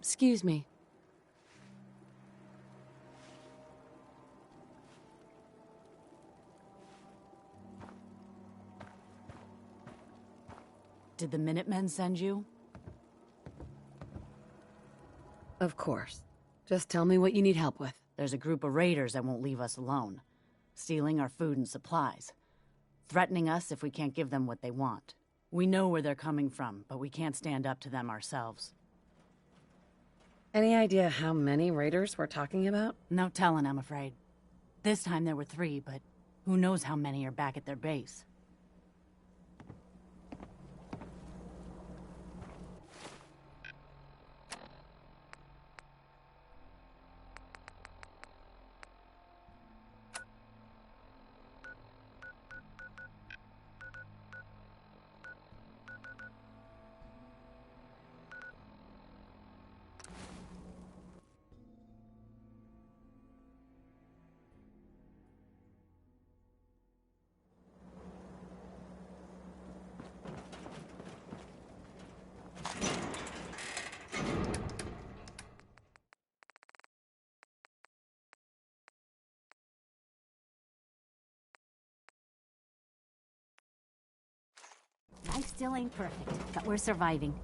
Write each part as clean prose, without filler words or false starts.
Excuse me. Did the Minutemen send you? Of course. Just tell me what you need help with. There's a group of raiders that won't leave us alone, stealing our food and supplies, threatening us if we can't give them what they want. We know where they're coming from, but we can't stand up to them ourselves. Any idea how many raiders we're talking about? No telling, I'm afraid. This time there were 3, but who knows how many are back at their base. Life still ain't perfect, but we're surviving.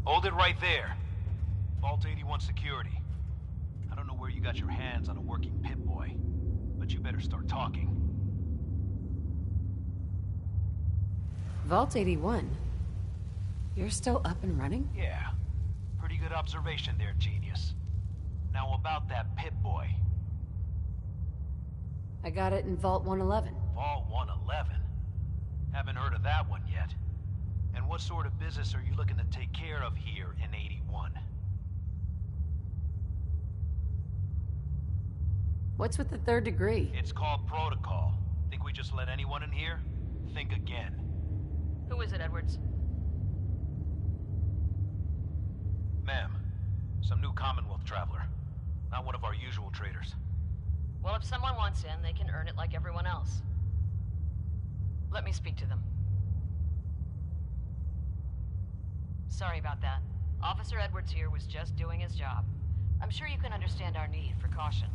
Hold it right there. Vault 81 security. I don't know where you got your hands on a working Pip-Boy, but you better start talking. Vault 81? You're still up and running? Yeah. Pretty good observation there, genius. Now about that Pip-Boy. I got it in Vault 111. Vault 111? Haven't heard of that one yet. And what sort of business are you looking to take care of here in 81? What's with the 3rd degree? It's called protocol. Think we just let anyone in here? Think again. Who is it, Edwards? Ma'am, some new Commonwealth traveler. Not one of our usual traders. Well, if someone wants in, they can earn it like everyone else. Let me speak to them. Sorry about that. Officer Edwards here was just doing his job. I'm sure you can understand our need for caution.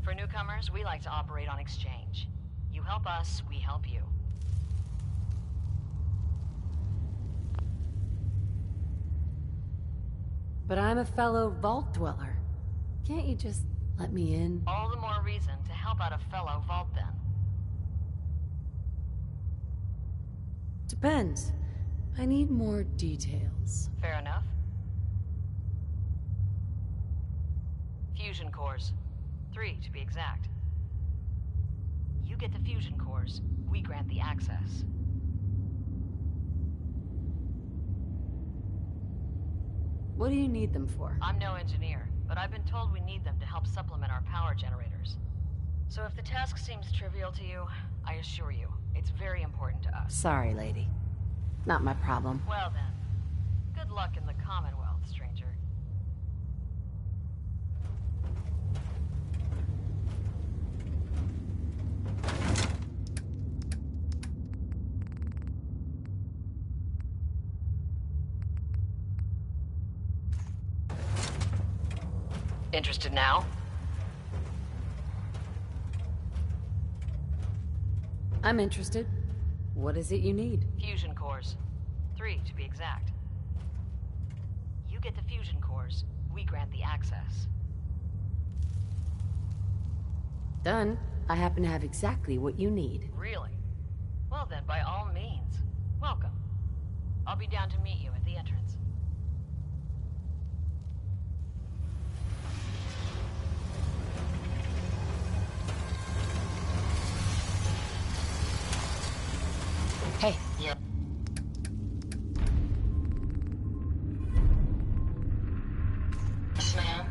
For newcomers, we like to operate on exchange. You help us, we help you. But I'm a fellow Vault Dweller. Can't you just let me in? All the more reason to help out a fellow Vault then. Depends. I need more details. Fair enough. Fusion cores. 3, to be exact. You get the fusion cores, we grant the access. What do you need them for? I'm no engineer, but I've been told we need them to help supplement our power generators. So if the task seems trivial to you, I assure you, it's very important to us. Sorry, lady. Not my problem. Well then, good luck in the Commonwealth, stranger. Interested now? I'm interested. What is it you need? Fusion cores. 3, to be exact. You get the fusion cores, we grant the access. Done. I happen to have exactly what you need. Really? Well then, by all means, welcome. I'll be down to meet you at the entrance. Hey. Yeah. Yes, ma'am.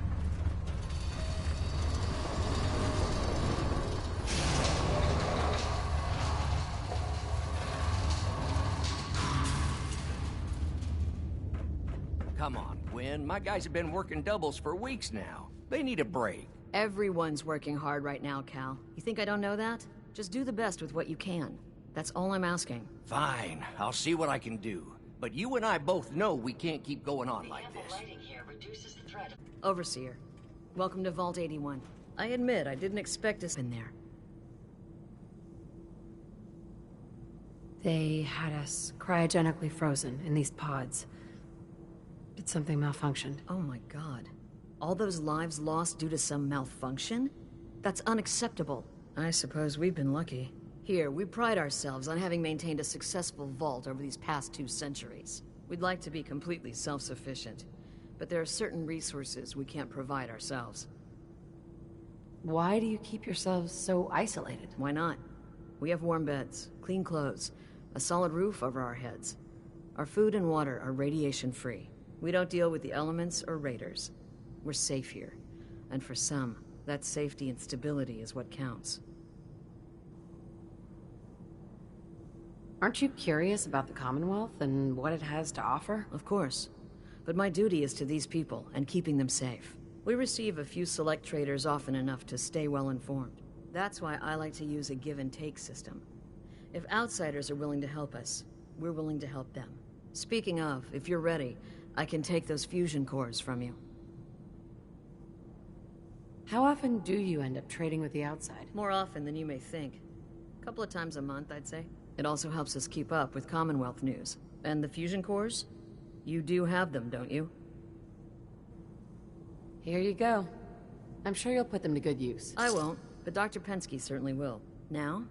Come on, Gwen. My guys have been working doubles for weeks now. They need a break. Everyone's working hard right now, Cal. You think I don't know that? Just do the best with what you can. That's all I'm asking. Fine, I'll see what I can do. But you and I both know we can't keep going on like this. Lighting here reduces the threat. Overseer, welcome to Vault 81. I admit I didn't expect us in there. They had us cryogenically frozen in these pods. Did something malfunction? Oh my god. All those lives lost due to some malfunction? That's unacceptable. I suppose we've been lucky. Here, we pride ourselves on having maintained a successful vault over these past 2 centuries. We'd like to be completely self-sufficient, but there are certain resources we can't provide ourselves. Why do you keep yourselves so isolated? Why not? We have warm beds, clean clothes, a solid roof over our heads. Our food and water are radiation-free. We don't deal with the elements or raiders. We're safe here. And for some, that safety and stability is what counts. Aren't you curious about the Commonwealth and what it has to offer? Of course. But my duty is to these people and keeping them safe. We receive a few select traders often enough to stay well informed. That's why I like to use a give-and-take system. If outsiders are willing to help us, we're willing to help them. Speaking of, if you're ready, I can take those fusion cores from you. How often do you end up trading with the outside? More often than you may think. A couple of times a month, I'd say. It also helps us keep up with Commonwealth news. And the fusion cores? You do have them, don't you? Here you go. I'm sure you'll put them to good use. I won't, but Dr. Pensky certainly will. Now,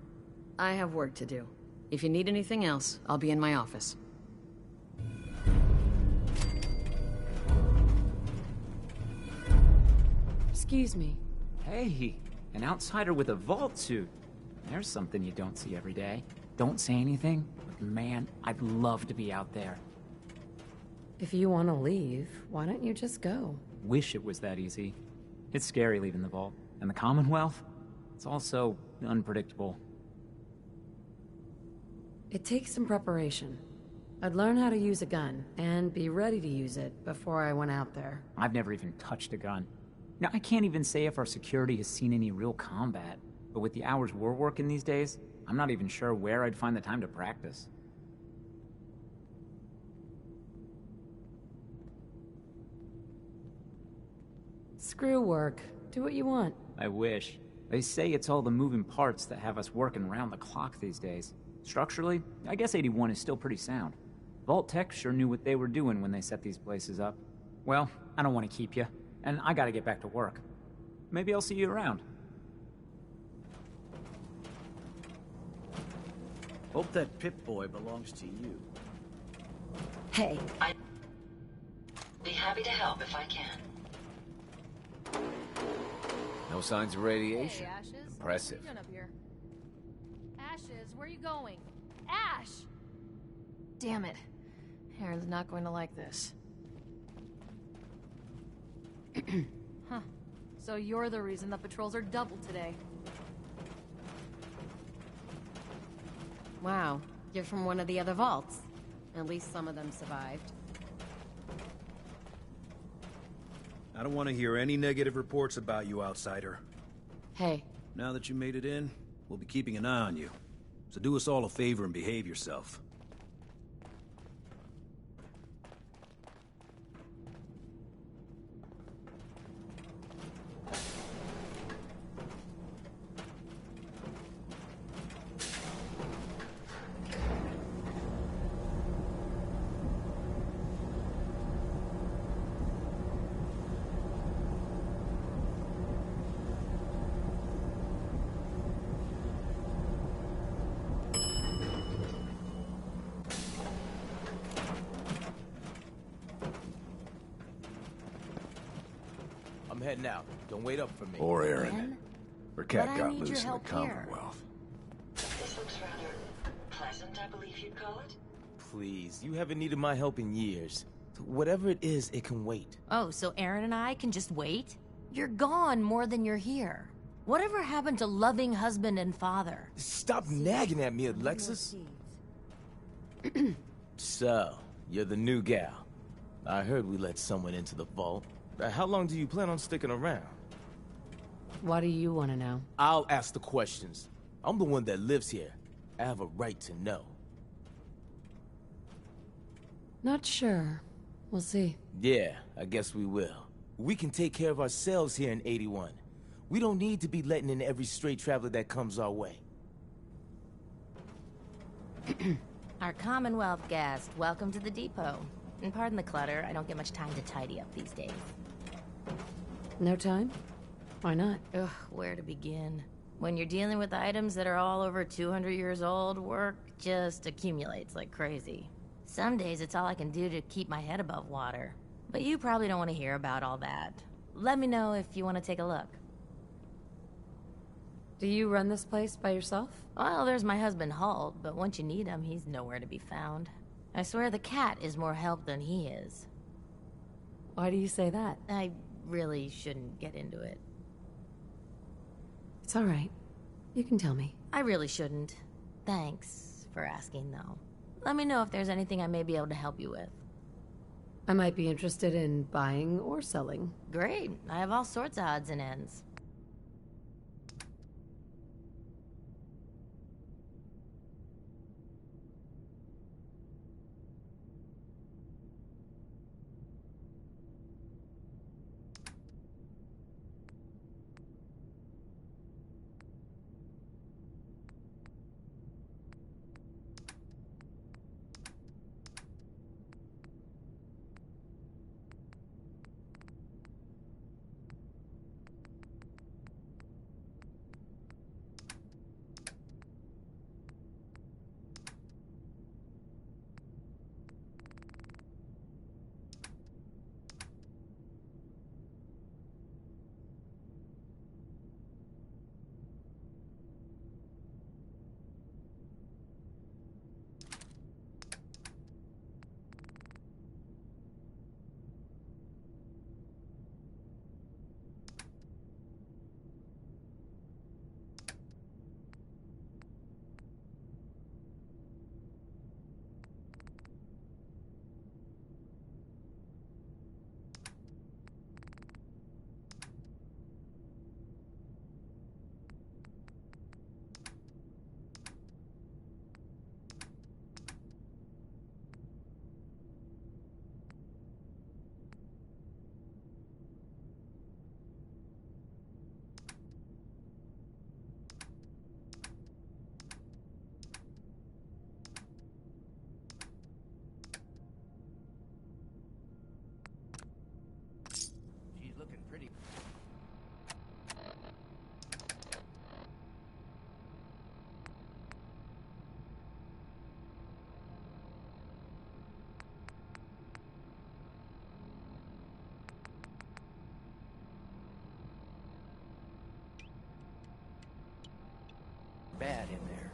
I have work to do. If you need anything else, I'll be in my office. Excuse me. Hey, an outsider with a vault suit. There's something you don't see every day. Don't say anything, but man, I'd love to be out there. If you want to leave, why don't you just go? Wish it was that easy. It's scary leaving the vault. And the Commonwealth? It's also unpredictable. It takes some preparation. I'd learn how to use a gun, and be ready to use it before I went out there. I've never even touched a gun. Now, I can't even say if our security has seen any real combat, but with the hours we're working these days, I'm not even sure where I'd find the time to practice. Screw work. Do what you want. I wish. They say it's all the moving parts that have us working around the clock these days. Structurally, I guess 81 is still pretty sound. Vault Tech sure knew what they were doing when they set these places up. Well, I don't want to keep you, and I gotta get back to work. Maybe I'll see you around. Hope that Pip-Boy belongs to you. Hey. I'd be happy to help if I can. No signs of radiation. Hey, Ashes. Impressive. What are you doing up here? Ashes, where are you going? Ash! Damn it. Aaron's not going to like this. Huh. So you're the reason the patrols are doubled today. Wow. You're from one of the other vaults. At least some of them survived. I don't want to hear any negative reports about you, outsider. Hey. Now that you made it in, we'll be keeping an eye on you. So do us all a favor and behave yourself. heading out. Don't wait up for me. Or Aaron. Ben? Her cat But I got need your loose in the help here. Commonwealth. This looks rather pleasant, I believe you'd call it. Please, you haven't needed my help in years. Whatever it is, it can wait. Oh, so Aaron and I can just wait? You're gone more than you're here. Whatever happened to loving husband and father? Stop nagging at me, Alexis. So, you're the new gal. I heard we let someone into the vault. How long do you plan on sticking around? What do you want to know? I'll ask the questions. I'm the one that lives here. I have a right to know. Not sure. We'll see. Yeah, I guess we will. We can take care of ourselves here in 81. We don't need to be letting in every stray traveler that comes our way. Our Commonwealth guest, welcome to the depot. And pardon the clutter, I don't get much time to tidy up these days. No time? Why not? Ugh, where to begin? When you're dealing with items that are all over 200 years old, work just accumulates like crazy. Some days it's all I can do to keep my head above water. But you probably don't want to hear about all that. Let me know if you want to take a look. Do you run this place by yourself? Well, there's my husband Halt, but once you need him, he's nowhere to be found. I swear the cat is more help than he is. Why do you say that? I really shouldn't get into it. It's all right. You can tell me. I really shouldn't. Thanks for asking, though. Let me know if there's anything I may be able to help you with. I might be interested in buying or selling. Great. I have all sorts of odds and ends. Bad in there.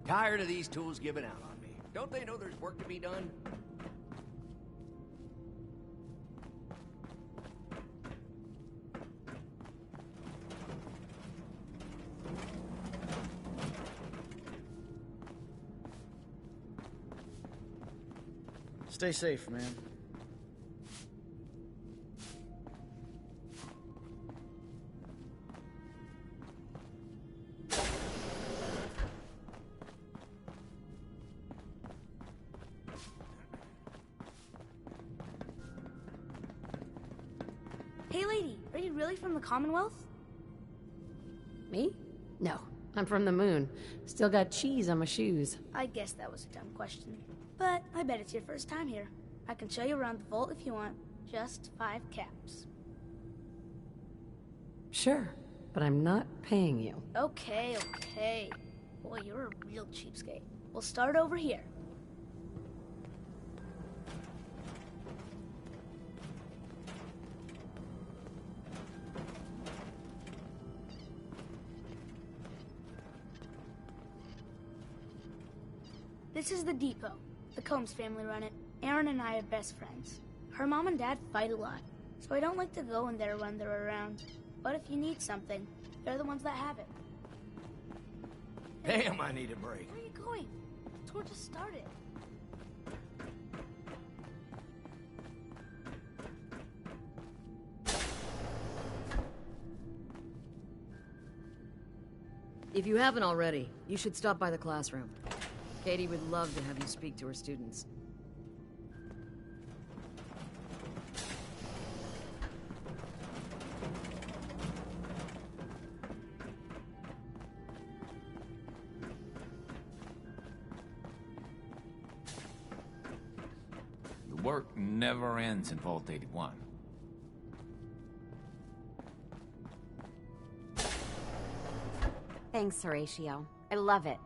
Tired of these tools giving out on me. Don't they know there's work to be done? Stay safe, man. Hey lady, are you really from the Commonwealth? Me? No, I'm from the moon. Still got cheese on my shoes. I guess that was a dumb question. But I bet it's your first time here. I can show you around the vault if you want. Just 5 caps. Sure. but I'm not paying you. Okay, okay. Boy, you're a real cheapskate. We'll start over here. This is the depot. The Combs family run it. Aaron and I are best friends. Her mom and dad fight a lot, so I don't like to go in there when they're around. But if you need something, they're the ones that have it. Damn, I need a break. Where are you going? The tour just started. If you haven't already, you should stop by the classroom. Katie would love to have you speak to her students. The work never ends in Vault 81. Thanks, Horatio. I love it.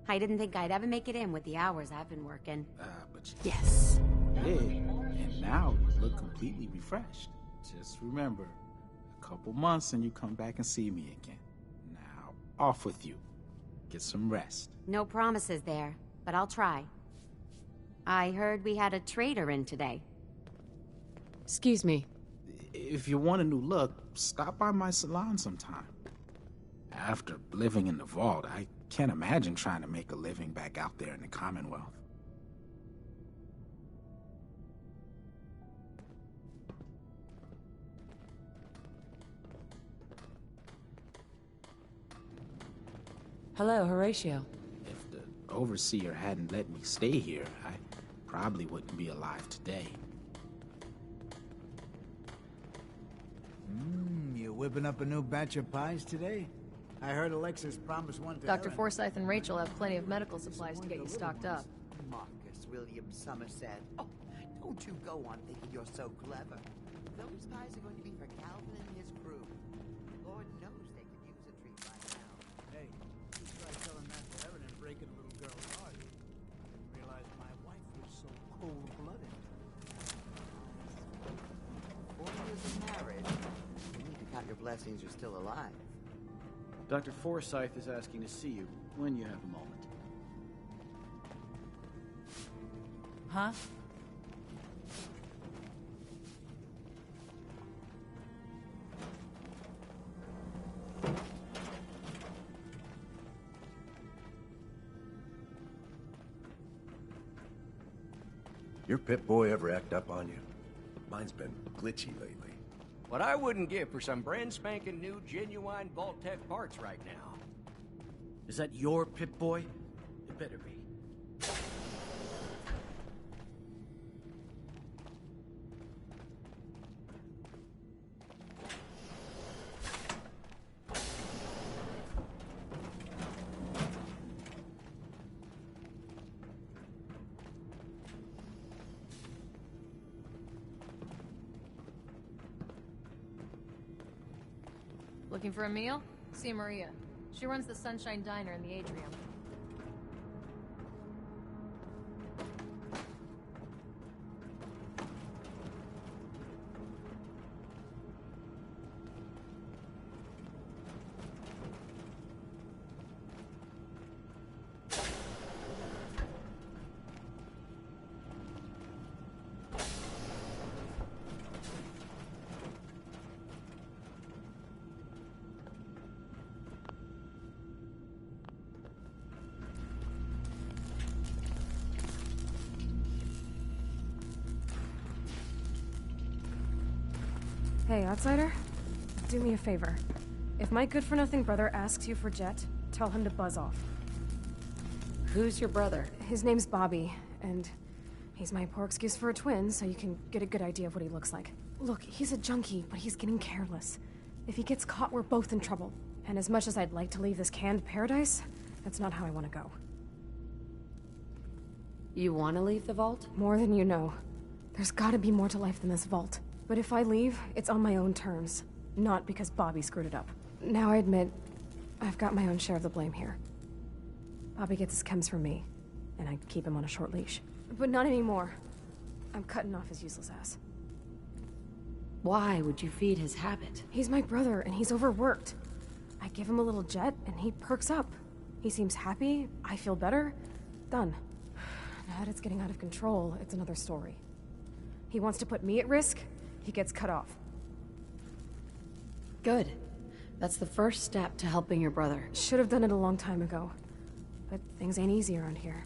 I didn't think I'd ever make it in with the hours I've been working. But you Yes. did, and now you look completely refreshed. Just remember, a couple months and you come back and see me again. Now, off with you. Get some rest. No promises there, but I'll try. I heard we had a trader in today. Excuse me. If you want a new look, stop by my salon sometime. After living in the vault, I can't imagine trying to make a living back out there in the Commonwealth. Hello, Horatio. If the Overseer hadn't let me stay here, I probably wouldn't be alive today. You whipping up a new batch of pies today? I heard Alexis promised one to Dr. Aaron. Forsyth and Rachel have plenty of medical supplies to get you stocked up. Marcus William Somerset. Oh, don't you go on thinking you're so clever. Those pies are going to be for Calvin and his crew. Lord knows they could use a treat right now. Hey, you try telling that to Aaron and breaking a little girl's heart. Didn't realize my wife was so cold-blooded. 4 years of marriage. You need to count your blessings you're still alive. Dr. Forsyth is asking to see you when you have a moment. Huh? Your Pip-Boy ever act up on you? Mine's been glitchy lately. What I wouldn't give for some brand spanking new genuine Vault-Tec parts right now. Is that your Pip-Boy? It better be. Looking for a meal? See Maria. She runs the Sunshine Diner in the atrium. Hey, outsider. Do me a favor. If my good-for-nothing brother asks you for Jet, tell him to buzz off. Who's your brother? His name's Bobby, and he's my poor excuse for a twin, so you can get a good idea of what he looks like. Look, he's a junkie, but he's getting careless. If he gets caught, we're both in trouble. And as much as I'd like to leave this canned paradise, that's not how I want to go. You want to leave the vault? More than you know. There's gotta be more to life than this vault. But if I leave, it's on my own terms. Not because Bobby screwed it up. Now I admit, I've got my own share of the blame here. Bobby gets his chems from me, and I keep him on a short leash. But not anymore. I'm cutting off his useless ass. Why would you feed his habit? He's my brother, and he's overworked. I give him a little jet, and he perks up. He seems happy, I feel better. Done. Now that it's getting out of control, it's another story. He wants to put me at risk, he gets cut off. Good. That's the first step to helping your brother. Should have done it a long time ago. But things ain't easy around here.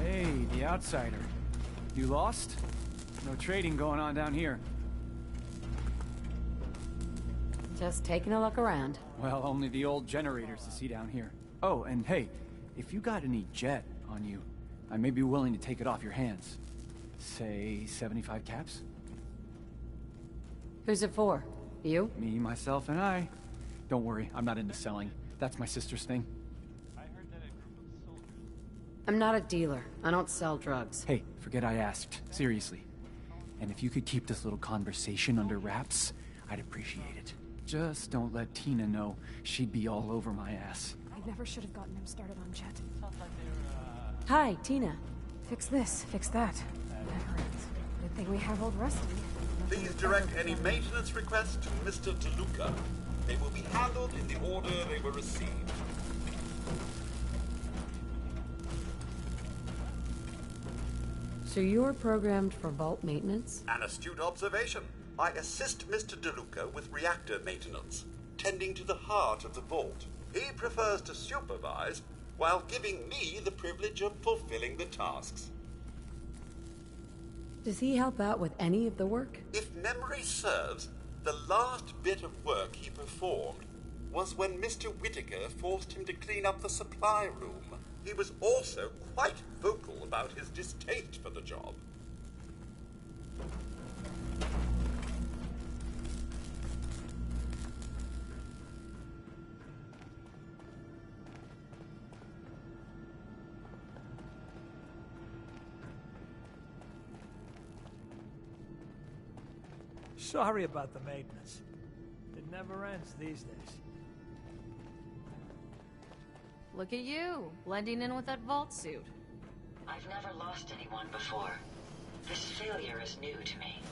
Hey, the outsider. You lost? No trading going on down here. Just taking a look around. Well, only the old generators to see down here. Oh, and hey, if you got any jet on you, I may be willing to take it off your hands. Say 75 caps? Who's it for? You? Me, myself, and I. Don't worry, I'm not into selling. That's my sister's thing. I'm not a dealer. I don't sell drugs. Hey, forget I asked. Seriously. And if you could keep this little conversation under wraps, I'd appreciate it. Just don't let Tina know. She'd be all over my ass. I never should have gotten him started on Jet. Hi, Tina. Fix this, fix that. Never ends. Good thing we have old Rusty. Please direct any maintenance requests to Mr. DeLuca. They will be handled in the order they were received. So you're programmed for vault maintenance? An astute observation. I assist Mr. DeLuca with reactor maintenance, tending to the heart of the vault. He prefers to supervise, while giving me the privilege of fulfilling the tasks. Does he help out with any of the work? If memory serves, the last bit of work he performed was when Mr. Whitaker forced him to clean up the supply room. He was also quite vocal about his distaste for the job. Sorry about the maintenance. It never ends these days. Look at you, blending in with that vault suit. I've never lost anyone before. This failure is new to me.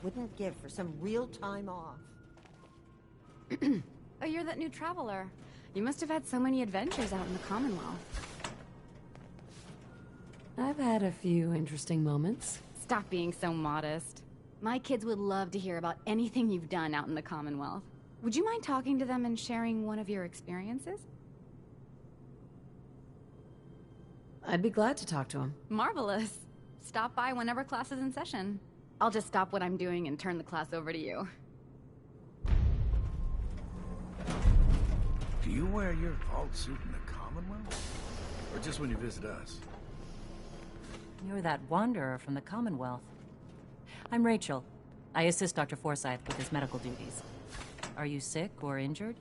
Wouldn't give for some real time off. Oh, you're that new traveler. You must have had so many adventures out in the Commonwealth. I've had a few interesting moments. Stop being so modest. My kids would love to hear about anything you've done out in the Commonwealth. Would you mind talking to them and sharing one of your experiences? I'd be glad to talk to him. Marvelous. Stop by whenever class is in session. I'll just stop what I'm doing and turn the class over to you. Do you wear your vault suit in the Commonwealth? Or just when you visit us? You're that wanderer from the Commonwealth. I'm Rachel. I assist Dr. Forsyth with his medical duties. Are you sick or injured?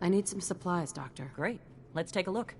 I need some supplies, Doctor. Great. Let's take a look.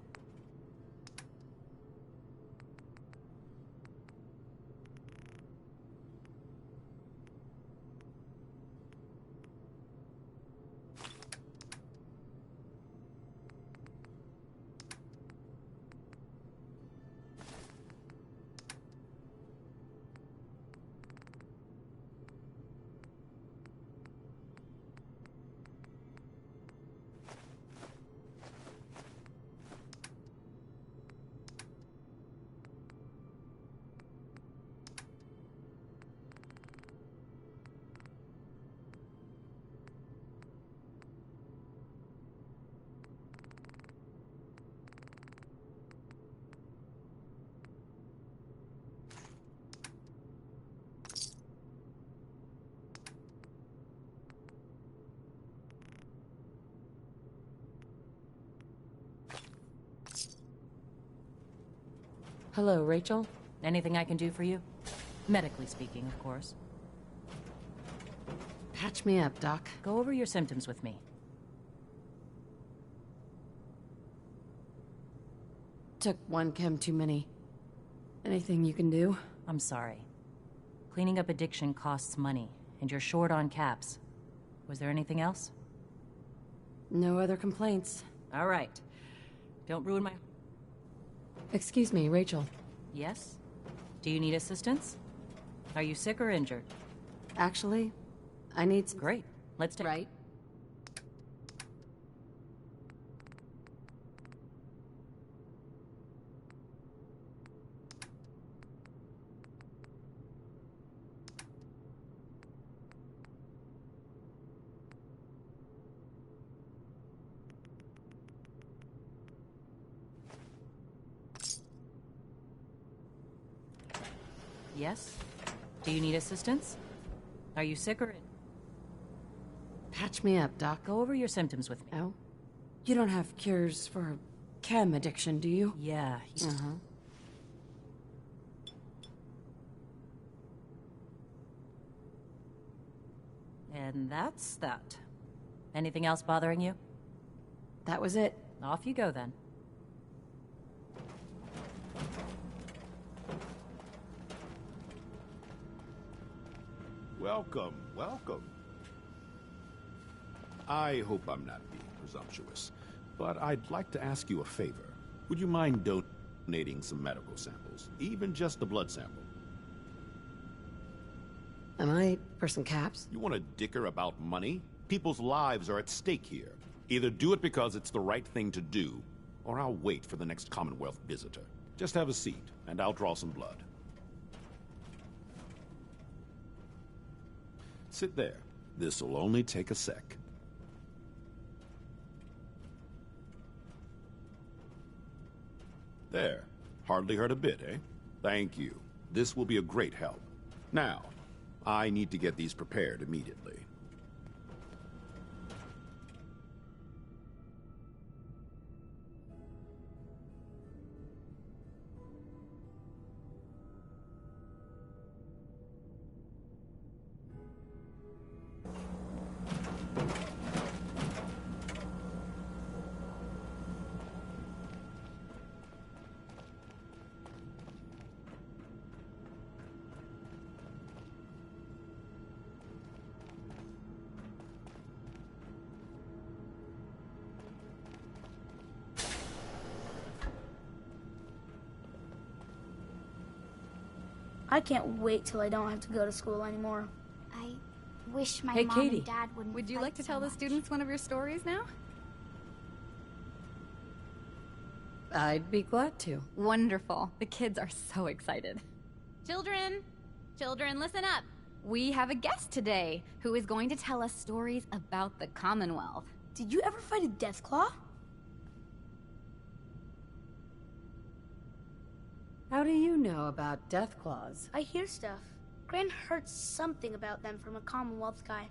Hello, Rachel. Anything I can do for you? Medically speaking, of course. Patch me up, Doc. Go over your symptoms with me. Took one chem too many. Anything you can do? I'm sorry. Cleaning up addiction costs money, and you're short on caps. Was there anything else? No other complaints. All right. Don't ruin my... Excuse me, Rachel. Yes? Do you need assistance? Are you sick or injured? Actually, I need some... Great. Let's take... Right. Yes? Do you need assistance? Are you sick or... Patch me up, Doc. Go over your symptoms with me. Oh? You don't have cures for chem addiction, do you? Yeah. Uh-huh. And that's that. Anything else bothering you? That was it. Off you go, then. Welcome, welcome. I hope I'm not being presumptuous, but I'd like to ask you a favor. Would you mind donating some medical samples, even just a blood sample? Am I for some caps? You want to dicker about money? People's lives are at stake here. Either do it because it's the right thing to do, or I'll wait for the next Commonwealth visitor. Just have a seat, and I'll draw some blood. Sit there. This'll only take a sec. There. Hardly hurt a bit, eh? Thank you. This will be a great help. Now, I need to get these prepared immediately. I can't wait till I don't have to go to school anymore. I wish my Hey, mom Katie. and dad wouldn't Would you fight like to so tell the much. students one of your stories now? I'd be glad to. Wonderful. The kids are so excited. Children! Children, listen up! We have a guest today who is going to tell us stories about the Commonwealth. Did you ever fight a Deathclaw? How do you know about Deathclaws? I hear stuff. Gran heard something about them from a Commonwealth guy.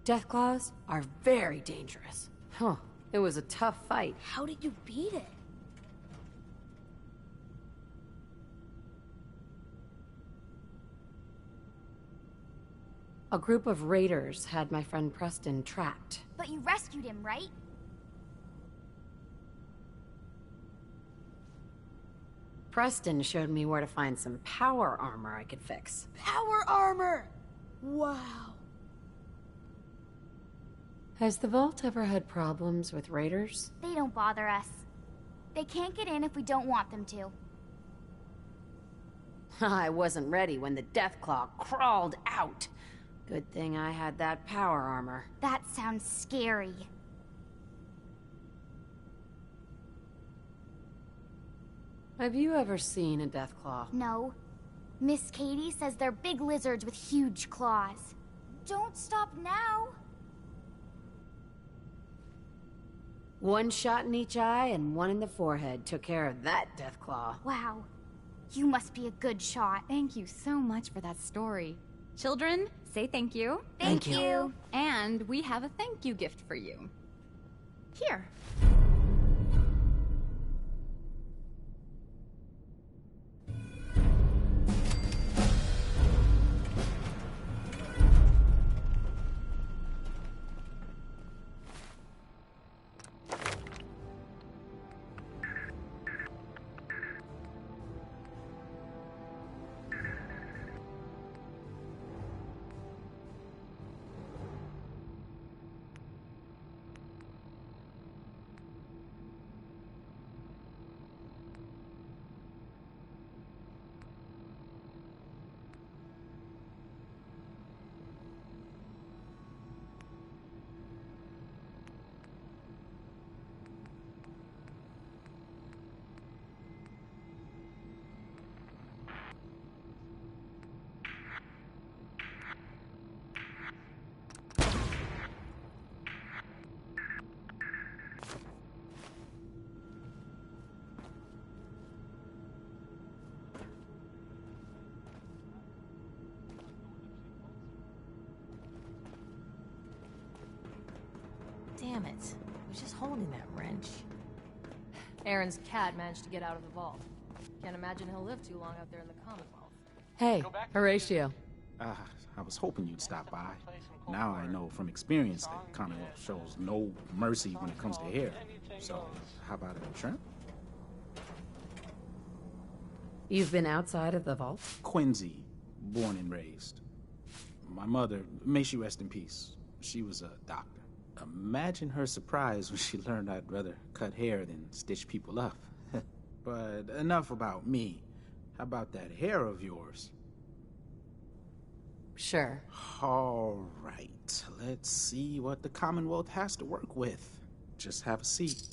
Deathclaws are very dangerous. Huh. It was a tough fight. How did you beat it? A group of raiders had my friend Preston trapped. But you rescued him, right? Preston showed me where to find some power armor I could fix. Power armor! Wow. Has the Vault ever had problems with raiders? They don't bother us. They can't get in if we don't want them to. I wasn't ready when the Deathclaw crawled out. Good thing I had that power armor. That sounds scary. Have you ever seen a Deathclaw? No. Miss Katie says they're big lizards with huge claws. Don't stop now! One shot in each eye and one in the forehead took care of that Deathclaw. Wow. You must be a good shot. Thank you so much for that story. Children, say thank you. Thank you. And we have a thank you gift for you. Here. Who's just holding that wrench? Aaron's cat managed to get out of the vault. Can't imagine he'll live too long out there in the Commonwealth. Hey, Horatio. I was hoping you'd stop by. Now I know from experience that Commonwealth shows no mercy when it comes to hair. So, how about a trim? You've been outside of the vault? Quincy, born and raised. My mother, may she rest in peace, she was a doctor. Imagine her surprise when she learned I'd rather cut hair than stitch people up. But enough about me. How about that hair of yours? Sure. All right, let's see what the Commonwealth has to work with. Just have a seat.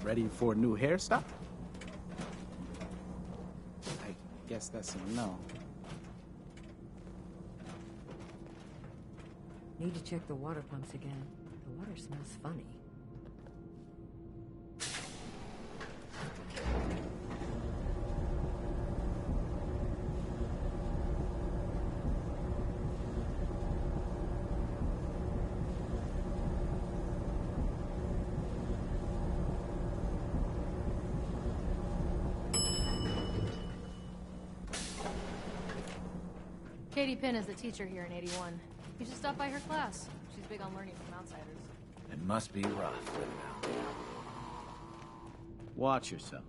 Ready for a new hairstyle? I guess that's a no. Need to check the water pumps again. The water smells funny. Katie Pinn is the teacher here in 81. You should stop by her class. She's big on learning from outsiders. It must be rough living out there. Watch yourself.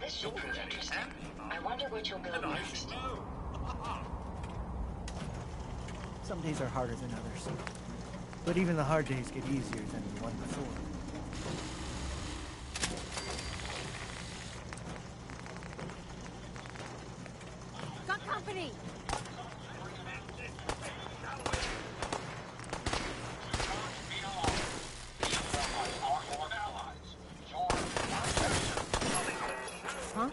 This should prove interesting. I wonder what you'll build next. Some days are harder than others. But even the hard days get easier than the one before. Got company! Huh?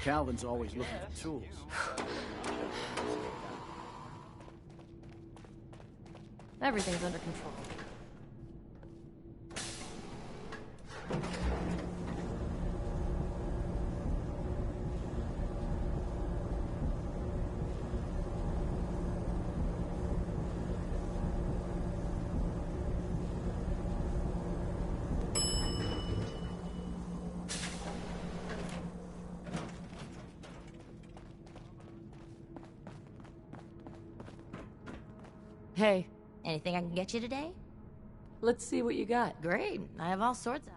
Calvin's always looking for tools. Everything's under control. Hey. Anything I can get you today? Let's see what you got. Great. I have all sorts of...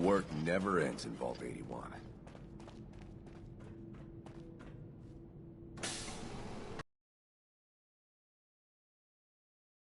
work never ends in Vault 81.